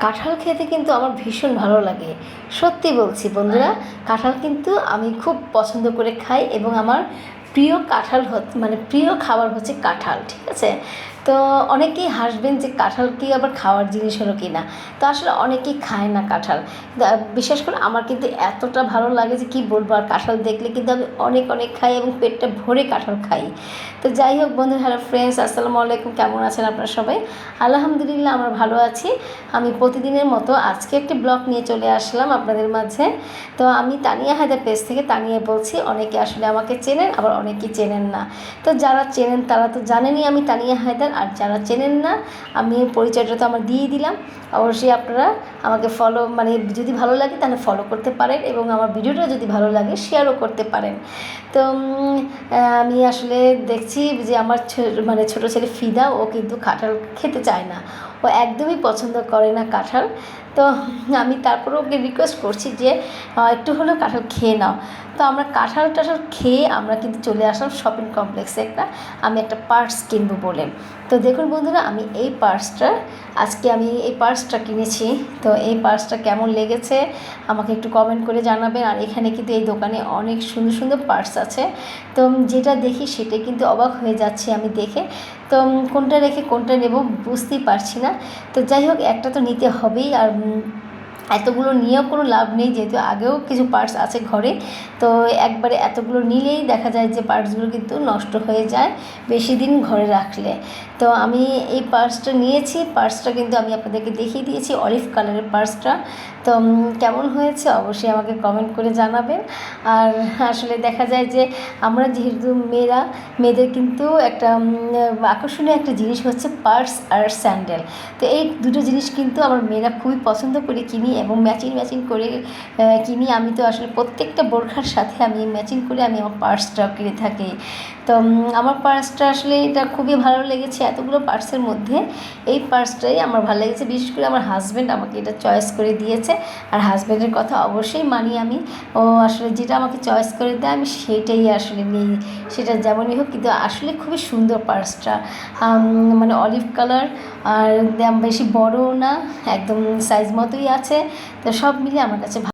কাঁঠাল খেতে কিন্তু আমার ভীষণ ভালো লাগে। সত্যি বলছি বন্ধুরা, কাঁঠাল কিন্তু আমি খুব পছন্দ করে খাই এবং আমার প্রিয় কাঁঠাল মানে প্রিয় খাবার হচ্ছে কাঁঠাল, ঠিক আছে? তো অনেকেই হাসবেন যে কাঁঠাল কি আবার খাওয়ার জিনিস হলো কি না। তো আসলে অনেকেই খায় না কাঁঠাল। বিশেষ করে আমার কিন্তু এতটা ভালো লাগে যে কী বলবো, আর কাঁঠাল দেখলে কিন্তু আমি অনেক অনেক খাই এবং পেটটা ভরে কাঁঠাল খাই। তো যাই হোক বন্ধু, হ্যালো ফ্রেন্ডস, আসসালামু আলাইকুম। কেমন আছেন আপনারা সবাই? আলহামদুলিল্লাহ, আমরা ভালো আছি। আমি প্রতিদিনের মতো আজকে একটি ব্লগ নিয়ে চলে আসলাম আপনাদের মাঝে। তো আমি তানিয়া হায়দার পেজ থেকে তানিয়া বলছি। অনেকে আসলে আমাকে চেনেন, আবার অনেকেই চেনেন না। তো যারা চেনেন তারা তো জানেনই আমি তানিয়া হায়দার, আর যারা চেনেন না আমি পরিচয়টা তো আমার দিয়ে দিলাম। অবশ্যই আপনারা আমাকে মানে যদি ভালো লাগে তাহলে ফলো করতে পারেন এবং আমার ভিডিওটা যদি ভালো লাগে শেয়ারও করতে পারেন। তো আমি আসলে দেখছি যে আমার মানে ছোটো ছেলে ফিদা, ও কিন্তু কাঁঠাল খেতে চায় না, ও একদমই পছন্দ করে না কাঁঠাল। তো আমি তারপরে ওকে রিকোয়েস্ট করছি যে একটু হলেও কাঁঠাল খেয়ে নাও। তো আমরা কাঁঠাল টাঠাল খেয়ে আমরা কিন্তু চলে আসলাম শপিং কমপ্লেক্সে আমি একটা পার্স কিনবো বলে। তো দেখুন বন্ধুরা, আজকে আমি এই পার্সটা কিনেছি। তো এই পার্সটা কেমন লেগেছে আমাকে একটু কমেন্ট করে জানাবেন। আর এখানে কিন্তু এই দোকানে অনেক সুন্দর সুন্দর পার্স আছে। তো যেটা দেখি সেটাই কিন্তু অবাক হয়ে যাচ্ছি আমি দেখে। তো কোনটা রেখে কোনটা নেব বুঝতেই পারছি না। তো যাই হোক, একটা তো নিতে হবেই। আর এতগুলো নিয়েও কোনো লাভ নেই, যেহেতু আগেও কিছু পার্টস আছে ঘরে। তো একবারে এতগুলো নিলেই দেখা যায় যে পার্টসগুলো কিন্তু নষ্ট হয়ে যায় বেশি দিন ঘরে রাখলে। তো আমি এই পার্সটা নিয়েছি। পার্সটা কিন্তু আমি আপনাদেরকে দেখিয়ে দিয়েছি, অলিভ কালারের পার্সটা। তো কেমন হয়েছে অবশ্যই আমাকে কমেন্ট করে জানাবেন। আর আসলে দেখা যায় যে আমরা যেহেতু মেয়েদের কিন্তু একটা আকর্ষণীয় একটা জিনিস হচ্ছে পার্স আর স্যান্ডেল। তো এই দুটো জিনিস কিন্তু আমার মেয়েরা খুবই পছন্দ করে কিনি এবং ম্যাচিং করে কিনি। আমি তো আসলে প্রত্যেকটা বোরখার সাথে আমি ম্যাচিং করে আমি আমার পার্সটাও কিনে থাকি। তো আমার পার্সটা আসলে এটা খুবই ভালো লেগেছে এতগুলো পার্সের মধ্যে। এই পার্সটাই আমার ভালো লেগেছে, বিশেষ করে আমার হাজব্যান্ড আমাকে এটা চয়েস করে দিয়েছে। আর হাজব্যান্ডের কথা অবশ্যই মানি আমি। ও আসলে যেটা আমাকে চয়েস করে দেয় আমি সেইটাই আসলে নিই, সেটা যেমনই হোক। কিন্তু আসলে খুবই সুন্দর পার্সটা, মানে অলিভ কালার, আর বেশি বড়ও না, একদম সাইজ মতোই আছে। তো সব মিলিয়ে আমার কাছে